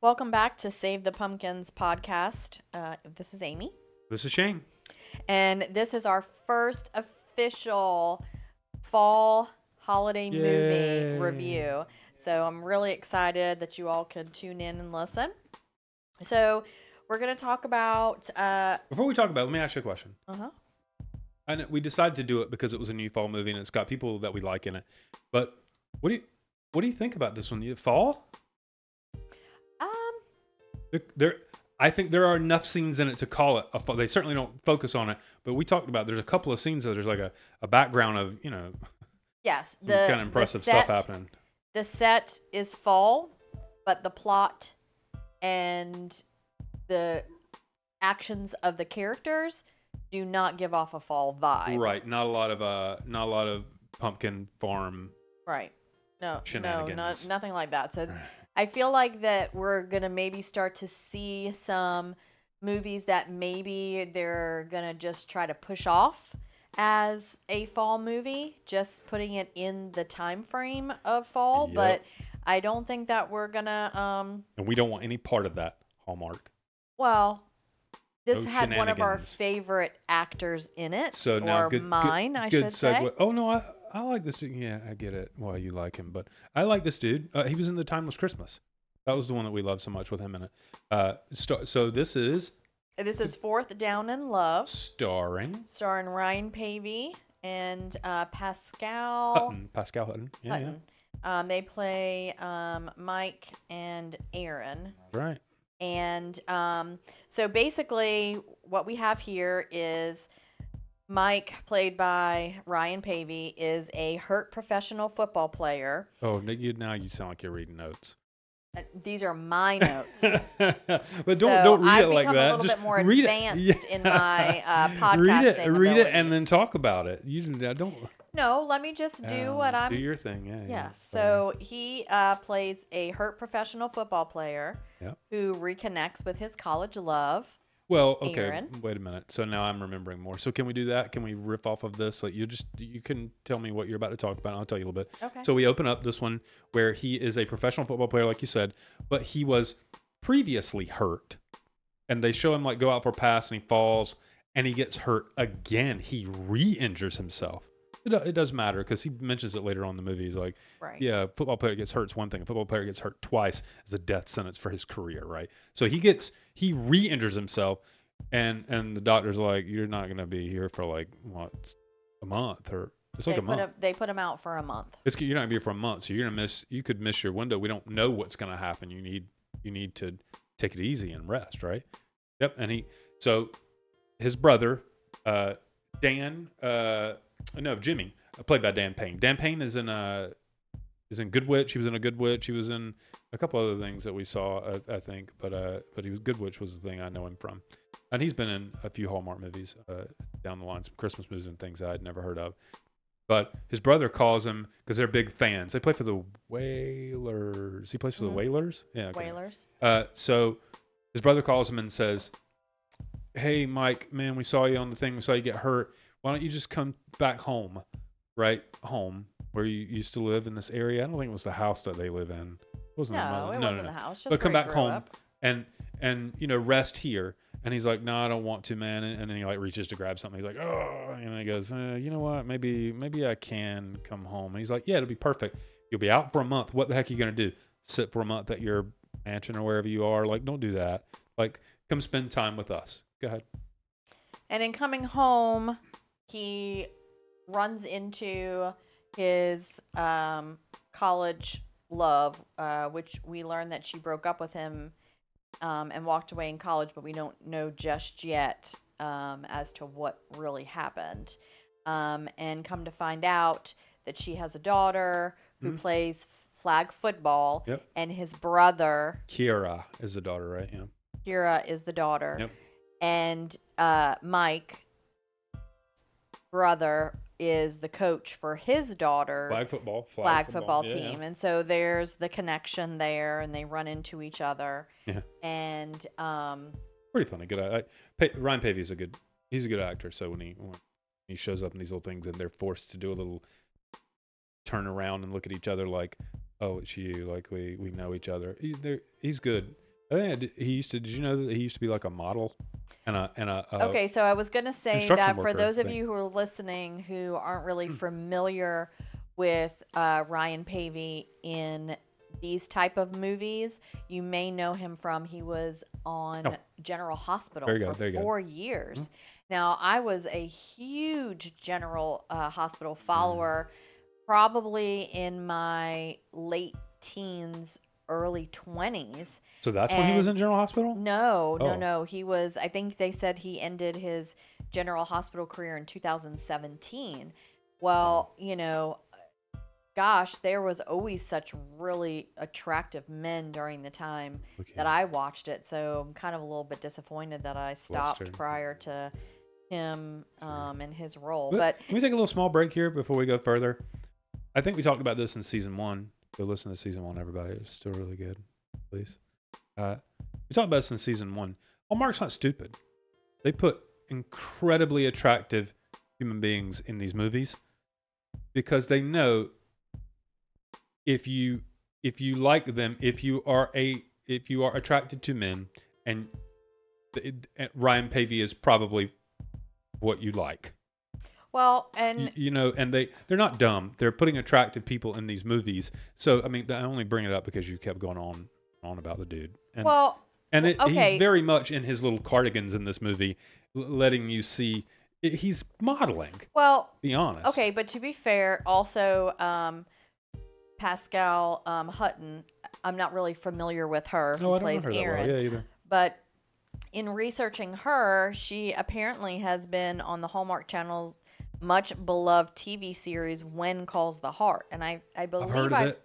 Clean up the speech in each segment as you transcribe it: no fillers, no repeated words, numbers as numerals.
Welcome back to Save the Pumpkins podcast. This is Amy, This is Shane. and this is our first official fall holiday movie Yay. review. So I'm really excited that you all could tune in and listen. So we're going to talk about. Before we talk about it, let me ask you a question. Uh-huh. I know we decided to do it because it was a new fall movie and it's got people that we like in it. But what do you think about this one? Fall? I think there are enough scenes in it to call it a fall. They certainly don't focus on it, but we talked about there's a couple of scenes that there's like a background of Yes, some kind of impressive stuff happening. The set is fall, but the plot and the actions of the characters do not give off a fall vibe. Right, not a lot of pumpkin farm. Right. No, Shenanigans. nothing like that. So I feel like that we're going to maybe start to see some movies that maybe they're going to just try to push off as a fall movie, just putting it in the time frame of fall. Yep. But I don't think that we're going to... And we don't want any part of that, Hallmark. Well, this No had one of our shenanigans. favorite actors in it. So now, I good should say. segue. Oh no, I like this dude. Yeah, I get it. Well, you like him, but I like this dude. He was in The Timeless Christmas. That was the one that we loved so much with him in it. So this is Fourth Down in Love, starring starring Ryan Pavey and Pascal Hutton. Yeah, Hutton. They play Mike and Aaron. yeah. Right. And so basically, what we have here is Mike, played by Ryan Pavey, is a hurt professional football player. Oh, now you sound like you're reading notes. These are my notes. But So don't read I've it like become that. a little Just bit more read advanced in my podcasting read it, and abilities. then talk about it. You don't. No, let me just do what I'm... Do your thing. Yeah. Yes. So he plays a hurt professional football player Yeah. who reconnects with his college love. Well, okay. Aaron. Wait a minute. So now I'm remembering more. So can we do that? Can we riff off of this? Like you can tell me what you're about to talk about. And I'll tell you a little bit. Okay. So we open up this one where he is a professional football player, like you said, but he was previously hurt, and they show him like go out for a pass and he falls and he gets hurt again. He re-injures himself. It does matter because he mentions it later on in the movie. He's like, Right. yeah, a football player gets hurt is one thing. A football player gets hurt twice is a death sentence for his career, right? So he re-injures himself, and the doctor's like, you're not going to be here for like, what, a month or it's like a month. They put him out for a month. You're not going to be here for a month, so you could miss your window. We don't know what's going to happen. You need to take it easy and rest, right? Yep. And so his brother, Jimmy, played by Dan Payne. Dan Payne is in Good Witch. He was in a Good Witch. He was in a couple other things that we saw, I think. But he was Good Witch was the thing I know him from, and he's been in a few Hallmark movies down the line, some Christmas movies and things I'd never heard of. But his brother calls him because they're big fans. They play for the Whalers. He plays for the Whalers. Yeah, okay. Whalers. So his brother calls him and says, "Hey, Mike, man, we saw you on the thing. We saw you get hurt. Why don't you just come back home, right? Home where you used to live in this area. I don't think it was the house that they live in. It wasn't No, it wasn't the house. Just but come where he back grew home up. and rest here." And he's like, "No, I don't want to, man." And then he like reaches to grab something. He's like, "Oh," and he goes, "You know what? Maybe I can come home." And he's like, "Yeah, it'll be perfect. You'll be out for a month. What the heck are you gonna do? Sit for a month at your mansion or wherever you are? Like, don't do that. Like, come spend time with us." Go ahead. And in coming home, he runs into his college love, which we learn that she broke up with him and walked away in college, but we don't know just yet as to what really happened. And come to find out that she has a daughter who plays flag football, Yep. and his brother, Kiara is the daughter, right? Yeah. Kira, is the daughter. Yep. And Mike, brother, is the coach for his daughter Flag football football Yeah, team. yeah. And so there's the connection there, and they run into each other. Yeah. And Pretty funny. Good. Ryan Pavey's he's a good actor. So when he shows up in these little things and they're forced to do a little turn around and look at each other like, oh, it's you. Like we know each other. He's good. Oh, yeah, he used to. Did you know that he used to be like a model and a Okay, so I was going to say construction that for worker, those I of think. you who are listening who aren't really familiar with Ryan Pavey in these type of movies, you may know him from he was on Oh, General Hospital there you go, for there you go. 4 years. Now, I was a huge General Hospital follower, probably in my late teens, early 20s. So that's when he was in And General Hospital. no, no, Oh. no. He was, I think they said he ended his General Hospital career in 2017. Well, gosh, there was always such really attractive men during the time Okay. that I watched it. So I'm kind of a little bit disappointed that I stopped Western. prior to him and his role. But But can we take a little small break here before we go further? I think we talked about this in season 1. Go listen to season 1, everybody. It's still really good. Please. We talked about this in season 1. Hallmark's not stupid. They put incredibly attractive human beings in these movies because they know if you like them, if you are attracted to men, and Ryan Pavey is probably what you like. well, and And they're not dumb. They're putting attractive people in these movies. So I mean, I only bring it up because you kept going on about the dude. And, well, okay. he's very much in his little cardigans in this movie, letting you see he's modeling. Well, Be honest. okay, but to be fair, also Pascal Hutton, I'm not really familiar with her, who No, I don't plays know her that well. Erin. Yeah, either. But in researching her, she apparently has been on the Hallmark Channel's much beloved TV series When Calls the Heart, and I believe I've heard of it.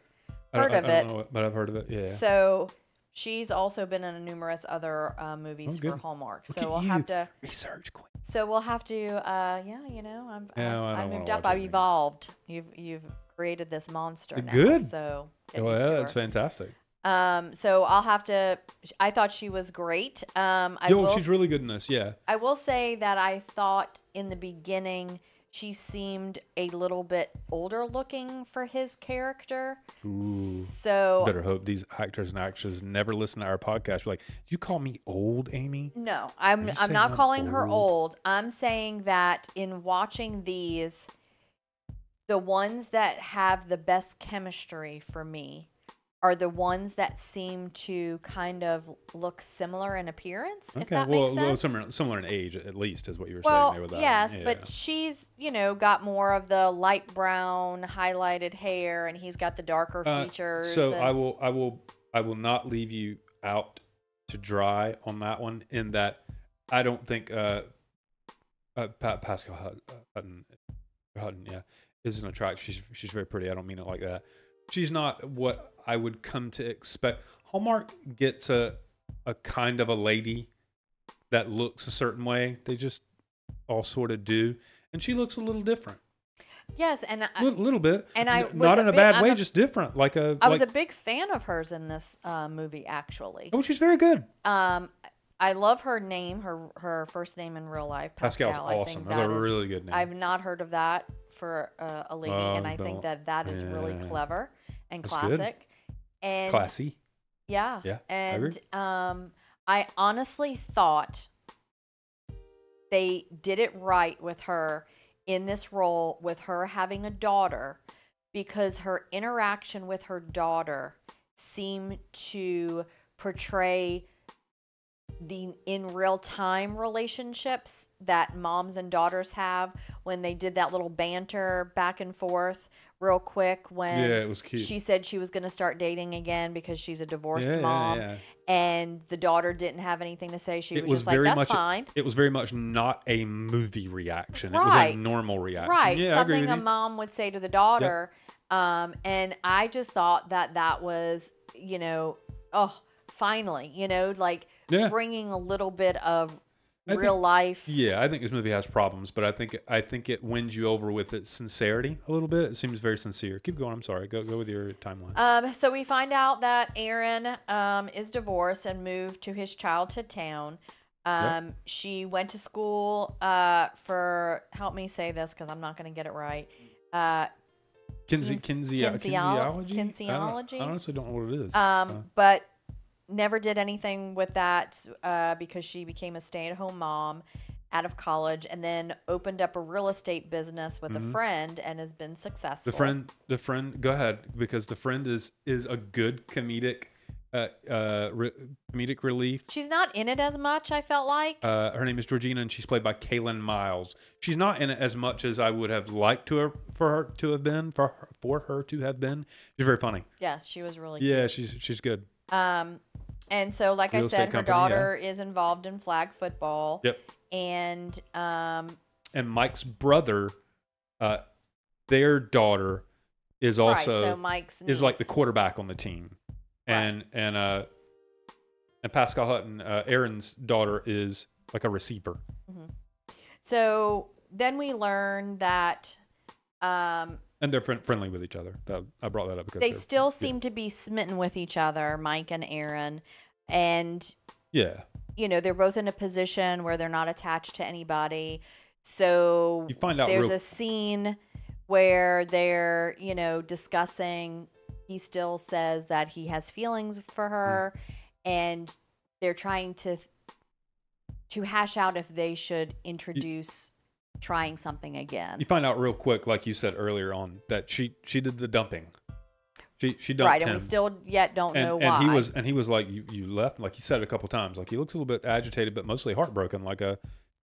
heard I of don't it. know it, but I've heard of it. Yeah. So she's also been in numerous other movies Oh, for good. Hallmark. Look So at we'll you. have to. Research queen. So we'll have to. I I don't moved wanna up. watch I've it. evolved. You've created this monster now. Good. So get Oh used yeah, to that's her. fantastic. So I'll have to. I thought she was great. She's really good in this. Yeah. I will say that I thought in the beginning she seemed a little bit older looking for his character. Ooh. So Better hope these actors and actresses never listen to our podcast. Be like, you call me old, Amy? no, Are I'm you I'm saying not I'm calling her old? old. I'm saying that in watching these, the ones that have the best chemistry for me are the ones that seem to kind of look similar in appearance, if that makes sense. Similar in age, at least, is what you were Well, saying there with that. yes, one. but she's, got more of the light brown highlighted hair, and he's got the darker features. So and- I will not leave you out to dry on that one. In that, I don't think Pascal Hutton, yeah, isn't attractive. She's very pretty. I don't mean it like that. She's not what I would come to expect. Hallmark gets a kind of a lady that looks a certain way. They just all sort of do, and she looks a little different. Yes, and A little bit, and I was not in a bit- bad I'm way, a- just different. I was a big fan of hers in this movie, actually. oh, she's very good. I love her name, her first name in real life, Pascal. Pascal's I awesome. think That's a that is- really good name. I've not heard of that for a lady, Oh, and I think that is really yeah. clever and That's good. classic. And Classy. yeah, Yeah, I and agree. I honestly thought they did it right with her in this role, with her having a daughter, because her interaction with her daughter seemed to portray the in real time relationships that moms and daughters have when they did that little banter back and forth real quick when Yeah, it was cute. she said she was going to start dating again because she's a divorced Yeah, mom, yeah. and the daughter didn't have anything to say. She was just like, very that's much. fine. It was very much not a movie reaction. It was Right. a normal reaction. Right. Yeah, I agree Something with a you. mom would say to the daughter. And I just thought that was, finally, Yeah. bringing a little bit of I think- real life. Yeah, I think this movie has problems, but I think it wins you over with its sincerity a little bit. It seems very sincere. Keep going. I'm sorry. Go with your timeline. So we find out that Aaron is divorced and moved to his childhood town. She went to school for, help me say this because I'm not going to get it right. Kinesiology. Kinesiology? I honestly don't know what it is. But never did anything with that because she became a stay-at-home mom out of college, and then opened up a real estate business with a friend and has been successful. The friend. Go ahead, because the friend is a good comedic, comedic relief. She's not in it as much, I felt like. Her name is Georgina, and she's played by Kaylin Miles. She's not in it as much as I would have liked for her to have been. She's very funny. Yes, she was really Yeah, cute. she's good. And so, like I Real estate said, her company, daughter is involved in flag football. Yep. And Mike's brother, their daughter is also right, so Mike's is like the niece. quarterback on the team, Right. and Pascal Hutton, Aaron's daughter, is like a receiver. So then we learn that And they're friendly with each other. I brought that up because they still seem to be smitten with each other, Mike and Aaron. And, yeah. you know, they're both in a position where they're not attached to anybody. So You find out there's real- a scene where they're, you know, discussing. He still says that he has feelings for her, and they're trying to hash out if they should introduce trying something again. You find out real quick, like you said earlier on, that she did the dumping. She dumped Right, him. and we still yet don't know and why. he was like, you left, like he said it a couple times, like he looks a little bit agitated but mostly heartbroken, like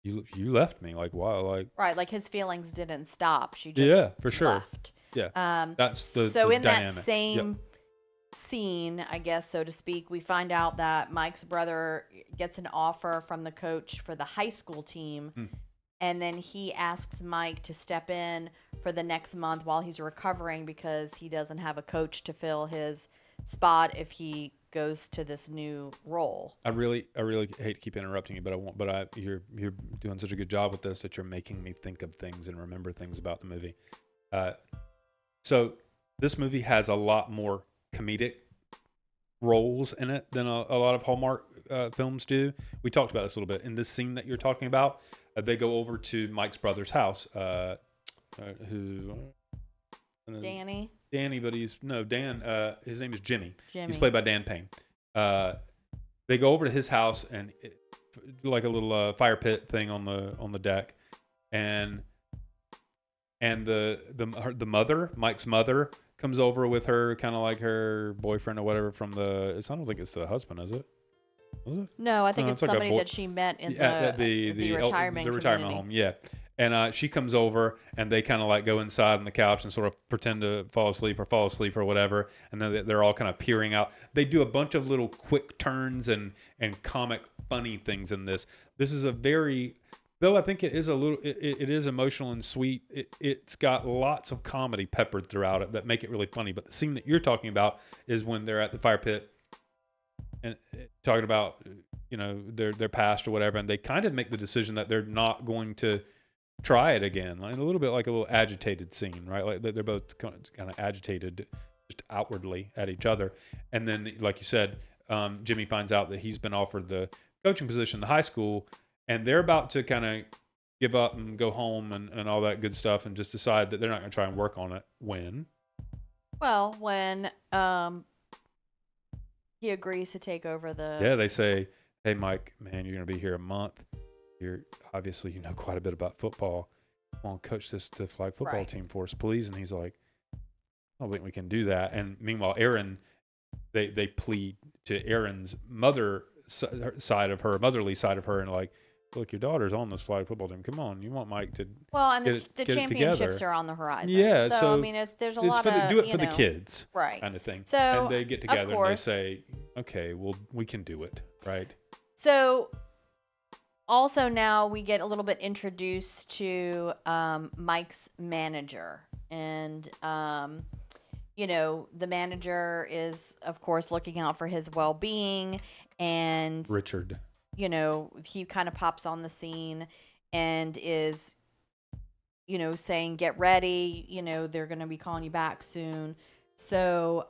you left me, like why, like Right, like his feelings didn't stop. She just yeah, for sure. left. Yeah. That's the so the in dynamic. that same scene, I guess so to speak, we find out that Mike's brother gets an offer from the coach for the high school team, and then he asks Mike to step in for the next month while he's recovering because he doesn't have a coach to fill his spot if he goes to this new role. I really hate to keep interrupting you, but you're doing such a good job with this that you're making me think of things and remember things about the movie. So this movie has a lot more comedic roles in it than a lot of Hallmark films do. We talked about this a little bit in this scene that you're talking about. They go over to Mike's brother's house. Danny? Danny, but Dan. His name is Jimmy. Jimmy. He's played by Dan Payne. They go over to his house and do like a little fire pit thing on the deck, and the mother, Mike's mother, comes over with her, kind of like her boyfriend or whatever from the. I don't think it's the husband, is it? Was it? No, I think it's like a somebody that she met in the retirement community. home. Yeah, and she comes over and they kind of like go inside on the couch and sort of pretend to fall asleep or whatever, and then they're all kind of peering out. They do a bunch of little quick turns and comic funny things in this. This is a very, though I think it is a little, it is emotional and sweet. It's got lots of comedy peppered throughout it that make it really funny. But the scene that you're talking about is when they're at the fire pit and talking about, you know, their past or whatever, and they kind of make the decision that they're not going to try it again. Like a little bit like a little agitated scene, right? Like they're both kind of agitated just outwardly at each other. And then, like you said, Jimmy finds out that he's been offered the coaching position in the high school, and they're about to kind of give up and go home and all that good stuff and just decide that they're not going to try and work on it. When he agrees to take over the... Yeah, they say, hey, Mike, man, you're going to be here a month. You're obviously, you know quite a bit about football. Come on, coach the flag football team for us, please. And he's like, I don't think we can do that. And meanwhile, Aaron, they plead to Aaron's motherly side of her, and like, look, your daughter's on this flag football team. Come on, you want Mike to and get the it championships together. are on the horizon. Yeah, so I mean, there's a lot of do it for the kids, right? Kind of thing. So and they get together of and course, they say, okay, well, we can do it, right? So also now we get a little bit introduced to Mike's manager, and you know, the manager is of course looking out for his well-being, and Richard. You know, he kind of pops on the scene and is, you know, saying, get ready, you know, they're going to be calling you back soon. So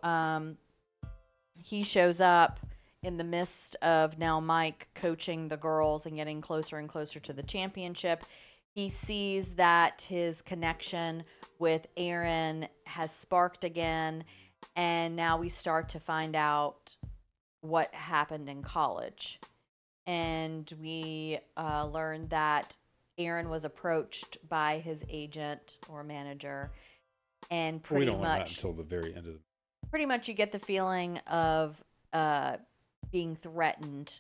he shows up in the midst of now Mike coaching the girls and getting closer and closer to the championship. He sees that his connection with Aaron has sparked again, and now we start to find out what happened in college. And we learned that Aaron was approached by his agent or manager, and we don't learn that until the very end of the. Pretty much, you get the feeling of being threatened.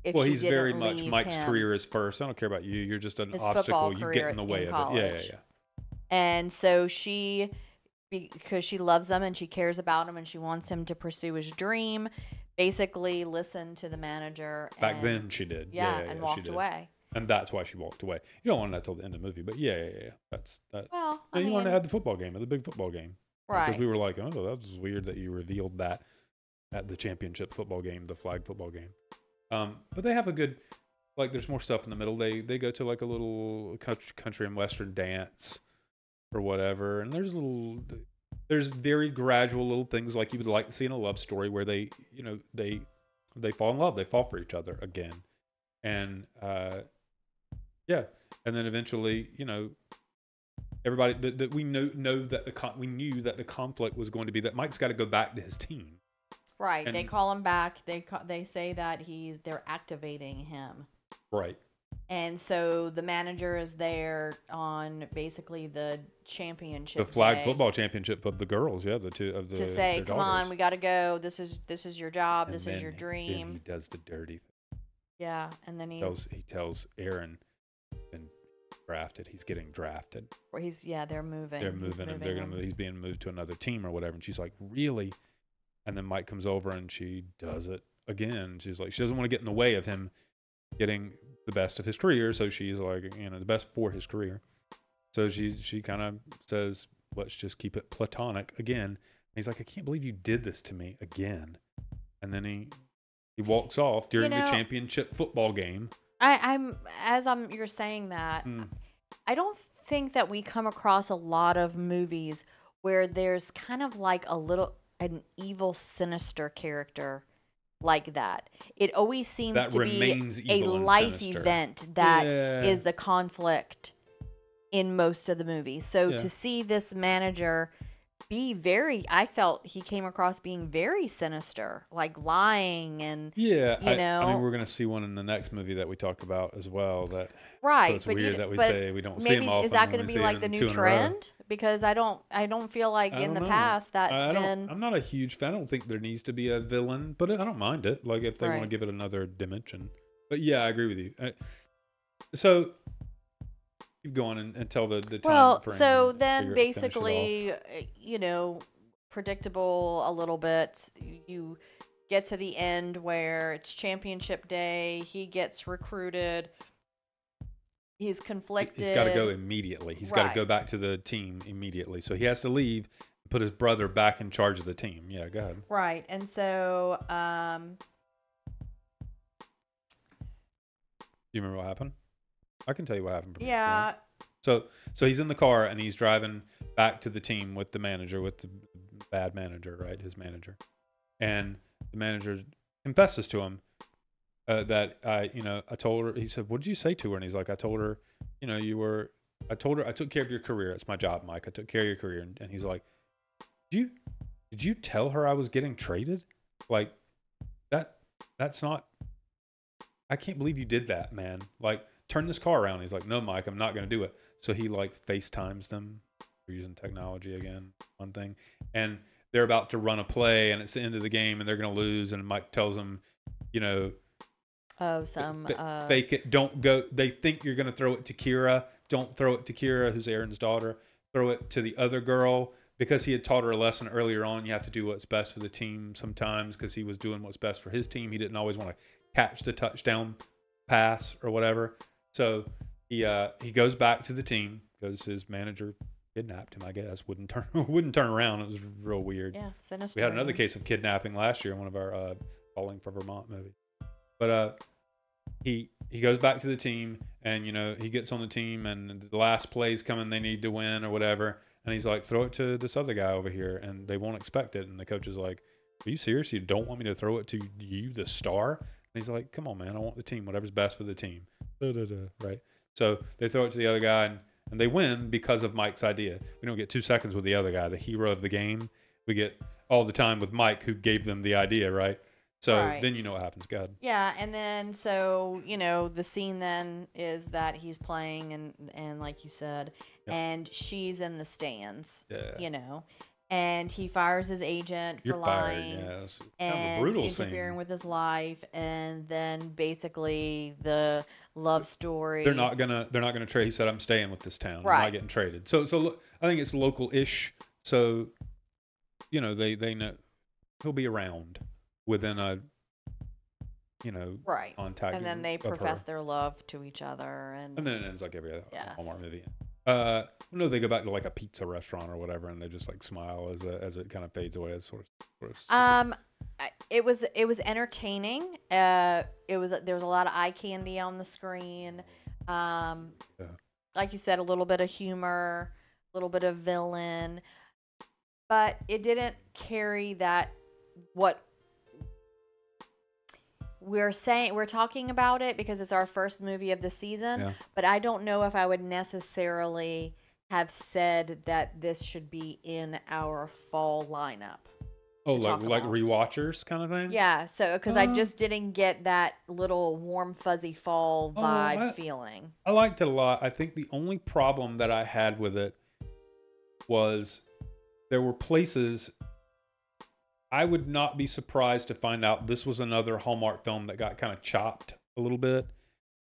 If Well, she he's didn't very much leave Mike's him. career is first. I don't care about you. You're just an His obstacle. football You career get in the way in of it. Yeah, college. yeah. And so she, because she loves him and she cares about him and she wants him to pursue his dream, basically listened to the manager. Back then she did. Yeah, Yeah, and she walked did. away. And that's why she walked away. You don't want that till the end of the movie, but yeah. That's that. Well, You want to add the football game, the big football game, right? Because we were like, oh, that was weird that you revealed that at the championship football game, the flag football game. But they have a good, like, there's more stuff in the middle. They go to like a little country and western dance or whatever, and there's very gradual little things like you would like to see in a love story where they fall in love, they fall for each other again, and yeah, and then eventually, everybody that we know that we knew that the conflict was going to be that Mike's got to go back to his team. Right. And they call him back. They say that they're activating him. Right. And so the manager is there on basically the championship, the flag day football championship of the girls. Yeah, the two of the to say, their come daughters. on, we got to go. This is your job. And this is then- your Then dream. he does the dirty thing. Yeah, and then he tells Aaron, been drafted. He's getting drafted. or they're moving. They're moving him. They're gonna move. He's being moved to another team or whatever. And she's like, really? And then Mike comes over and she does it again. She's like, she doesn't want to get in the way of him getting the best of his career. So she's like, the best for his career. So she kind of says, let's just keep it platonic again. And he's like, I can't believe you did this to me again. And then he walks off during the championship football game. You're saying that, I don't think that we come across a lot of movies where there's kind of like an evil, sinister character like that. It always seems That to be remains a evil and life sinister. event that is Yeah. the conflict in most of the movies. So Yeah. to see this manager I felt he came across being very sinister, like lying and Yeah, I mean, know. we're gonna see one in the next movie that we talk about as well. So Right, it's but weird that we but say we don't see maybe him often. is that when going we to see be like him the new 2 in a row. trend? Because I don't feel like I in don't the know. past that's been I'm not a huge fan. I don't think there needs to be a villain, but I don't mind it. Like if they want to Right. give it another dimension. But yeah, I agree with you. So keep going and tell the time well. frame So and then finish it off. basically, predictable a little bit. You get to the end where it's championship day. He gets recruited. He's conflicted. He's got to go immediately. He's got to Right. go back to the team immediately. So he has to leave and put his brother back in charge of the team. Yeah, go ahead. Right, and so Do you remember what happened? I can tell you what happened. from yeah. here. So he's in the car and he's driving back to the team with the manager, with the bad manager, right? His manager. And the manager confesses to him that I told her, he said, what did you say to her? And he's like, I told her, I told her I took care of your career. It's my job, Mike. I took care of your career. And he's like, did you tell her I was getting traded? Like that's not, I can't believe you did that, man. Like, turn this car around. He's like, no, Mike, I'm not going to do it. So he like FaceTimes them. We're using technology again, one thing. And they're about to run a play and it's the end of the game and they're going to lose. And Mike tells them, fake it. Don't go. They think you're going to throw it to Kira. Don't throw it to Kira, who's Aaron's daughter. Throw it to the other girl, because he had taught her a lesson earlier on. You have to do what's best for the team sometimes, because he was doing what's best for his team. He didn't always want to catch the touchdown pass or whatever. So he goes back to the team because his manager kidnapped him, I guess. Wouldn't turn around. It was real weird. Yeah, sinister. We had another case of kidnapping last year in one of our Falling for Vermont movies. But he goes back to the team, and he gets on the team, and the last play's coming, they need to win or whatever, and he's like, throw it to this other guy over here, and they won't expect it. And the coach is like, are you serious? You don't want me to throw it to you, the star? And he's like, come on, man, I want the team, whatever's best for the team. Right? So they throw it to the other guy, and they win because of Mike's idea. We don't get 2 seconds with the other guy, the hero of the game. We get all the time with Mike, who gave them the idea, right? So Right. then you know what happens. Go ahead. Yeah, and then so, the scene then is that he's playing and like you said, Yep. and she's in the stands, Yeah. And he fires his agent for You're fired. lying Yeah. It's kind of a and brutal interfering scene. with his life, and then basically the love story. They're not gonna trade. He said, "I'm staying with this town. I'm Right. not getting traded." So I think it's local-ish. So, they know he'll be around within a, Right. contact. And then they of her. profess their love to each other, and And then it ends like every other Yes. Hallmark movie. No, they go back to like a pizza restaurant or whatever, and they just like smile as it kind of fades away. It's sort of it was entertaining. There was a lot of eye candy on the screen. Like you said, a little bit of humor, a little bit of villain, but it didn't carry that what we're saying. We're talking about it because it's our first movie of the season, Yeah. but I don't know if I would necessarily have said that this should be in our fall lineup. Oh, talk like about. rewatchers kind of thing. Yeah, so because I just didn't get that little warm, fuzzy fall vibe feeling. I liked it a lot. I think the only problem that I had with it was there were places I would not be surprised to find out this was another Hallmark film that got kind of chopped a little bit.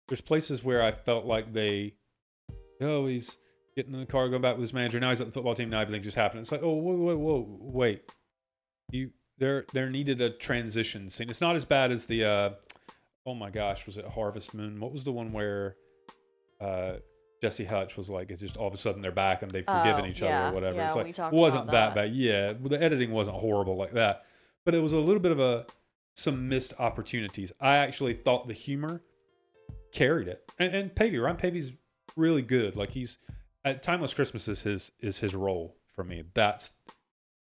There's places where I felt like he's getting in the car, going back with his manager. Now he's at the football team. Now everything just happened. It's like, oh, wait. There needed a transition scene. It's not as bad as the oh my gosh, was it Harvest Moon? What was the one where Jesse Hutch was like, it's just all of a sudden they're back and they've forgiven each other or whatever. Yeah, It's we like, talked it wasn't about that bad. Yeah, the editing wasn't horrible like that, but it was a little bit of some missed opportunities. I actually thought the humor carried it, and Ryan Pavy's really good. Like he's at Timeless Christmas is his role for me.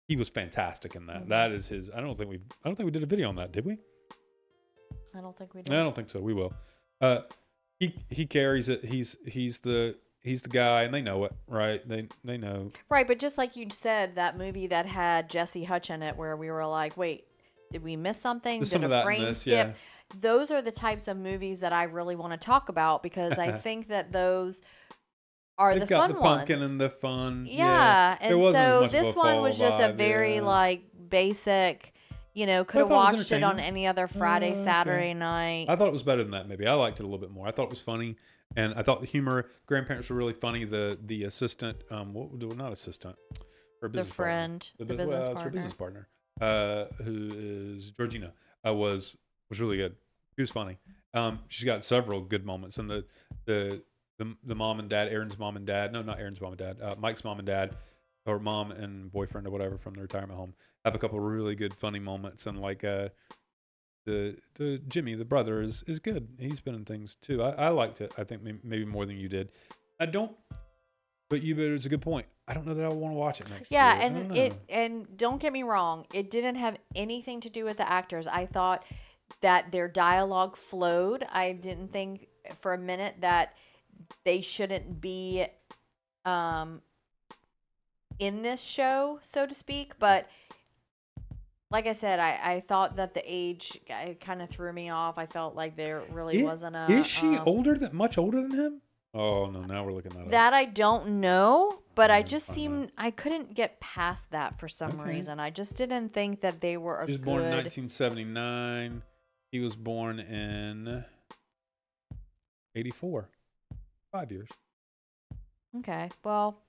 He was fantastic in that. Mm-hmm. That is his. I don't think we did a video on that, did we? I don't think we did. I don't think so. We will. He carries it. He's the guy, and they know it, right? They know. Right, but just like you said, that movie that had Jesse Hutch in it, where we were like, wait, did we miss something? There's Did some of a that in frame this, skip? yeah. Those are the types of movies that I really want to talk about because I think that those are They've the got fun the pumpkin ones. and the fun. Yeah, There and wasn't as so much of this a one fall was just a vibe, very yeah. like basic. Could have thought it was watched it on entertaining. any other Friday, Okay. Saturday night. I thought it was better than that. Maybe I liked it a little bit more. I thought it was funny, and I thought the humor. Grandparents were really funny. The assistant, not assistant, her The business friend, partner. the business it's her partner. business partner, who is Georgina, was really good. She was funny. She's got several good moments, and the mom and dad, Aaron's mom and dad. No, not Aaron's mom and dad. Mike's mom and dad, or mom and boyfriend or whatever from the retirement home, have a couple of really good funny moments, and like the Jimmy, the brother, is good. He's been in things too. I liked it. I think maybe more than you did. I don't. But it's a good point. I don't know that I want to watch it next year. Yeah, I don't know. and don't get me wrong, it didn't have anything to do with the actors. I thought that their dialogue flowed. I didn't think for a minute that they shouldn't be in this show, so to speak, but like I said, I thought that the age kind of threw me off. I felt like there really wasn't a... Is she much older than him? Oh, no, now we're looking that up. That I don't know, but I Mm, just I couldn't get past that for some Okay. reason. I just didn't think that they were a She was good... born in 1979. He was born in 84. 5 years. Okay, well,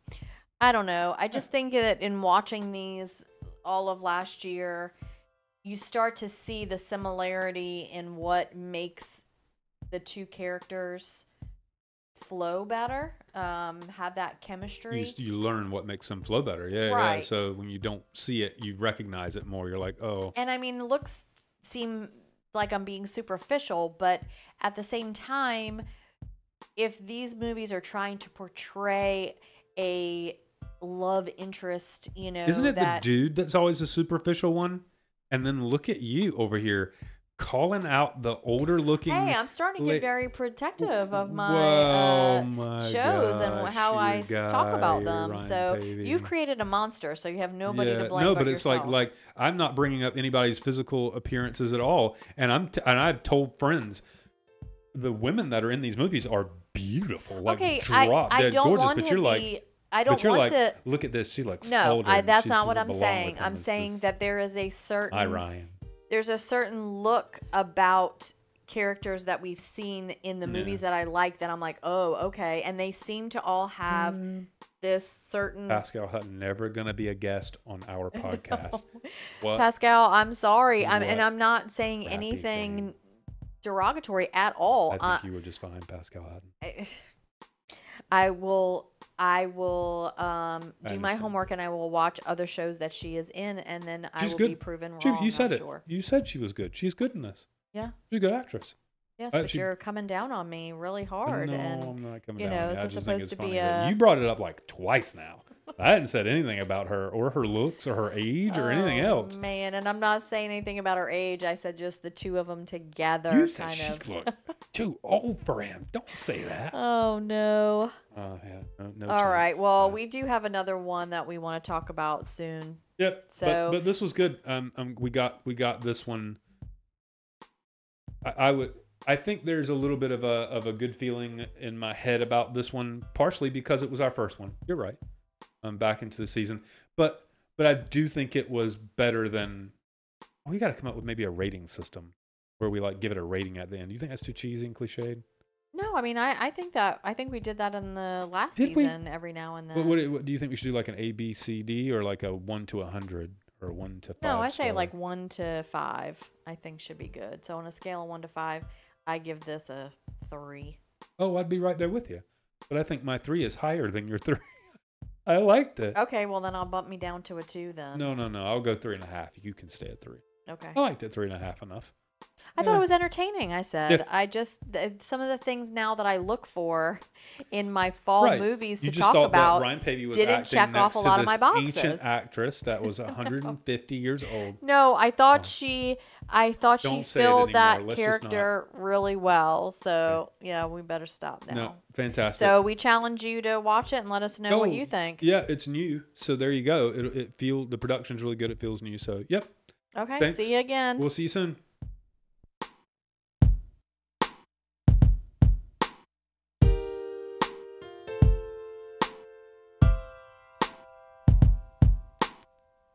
I don't know. I just think that in watching these all of last year, you start to see the similarity in what makes the two characters flow better, have that chemistry. You learn what makes them flow better. Yeah, yeah. Right. So when you don't see it, you recognize it more. You're like, oh. And I mean, looks seem like I'm being superficial, but at the same time, if these movies are trying to portray a love interest, Isn't it that the dude that's always the superficial one? And then look at you over here calling out the older looking. Hey, I'm starting to la- get very protective of my, Whoa, my shows and gosh, how I your talk about guy, them. Ryan So Pavey. you've created a monster, so you have nobody to Yeah, blame no, but but it's yourself. like I'm not bringing up anybody's physical appearances at all, and and I've told friends the women that are in these movies are beautiful, like okay, drop I dead don't gorgeous, want but to you're be. like. I don't But you're want like, to. look at this. She looks No, older. that's She not what doesn't I'm belong with saying. him. I'm It's saying just- that there is a certain. Hi, Ryan. There's a certain look about characters that we've seen in the movies that I like that I'm like, oh, okay, and they seem to all have this certain. Pascal Hutton never gonna be a guest on our podcast. What? Pascal, I'm sorry, and What I'm not saying crappy anything thing. derogatory at all. I think you were just fine, Pascal Hutton. I will do my understand. homework and I will watch other shows that she is in, and then I She's will good. be proven She- wrong. you said I'm it. Sure. You said she was good. She's good in this. Yeah. She's a good actress. Yes, Uh, but she- you're coming down on me really hard, No, and I'm not coming you down. know, on you. this I is just think supposed it's to be funny that a. you brought it up like twice now. I hadn't said anything about her or her looks or her age or anything else. Man, and I'm not saying anything about her age. I said just the two of them together, You said kind she of. looked too old for him. Don't say that. Oh no! Yeah, no All right, chance. well, we do have another one that we want to talk about soon. Yep. So- but this was good. We got this one. I think there's a little bit of a good feeling in my head about this one, partially because it was our first one. You're right. Back into the season, but I do think it was better than. We got to come up with maybe a rating system where we like give it a rating at the end. Do you think that's too cheesy and cliched? No, I mean, I think we did that in the last Did we? season every now and then. What do you think we should do? Like an A, B, C, D, or like a 1 to 100, or 1 to 5? No, I say star? like 1 to 5. I think should be good. So on a scale of 1 to 5, I give this a 3. Oh, I'd be right there with you. But I think my 3 is higher than your 3. I liked it. Okay, well then I'll bump me down to a 2 then. No. I'll go 3.5. You can stay at 3. Okay. I liked it 3.5 enough. I thought it was entertaining. I said. Yeah. I just some of the things now that I look for in my fall movies You to just talk thought about that Ryan Pavey was didn't acting check next off a to lot of this my ancient boxes. actress that was 150 years old. No, I thought Oh. she Don't say it filled that anymore. Let's just not. character really well. So yeah, we better stop now. No, fantastic. So we challenge you to watch it and let us know what you think. Yeah, it's new. So there you go. The production's really good. It feels new. So yep. Okay, Thanks. see you again. We'll see you soon.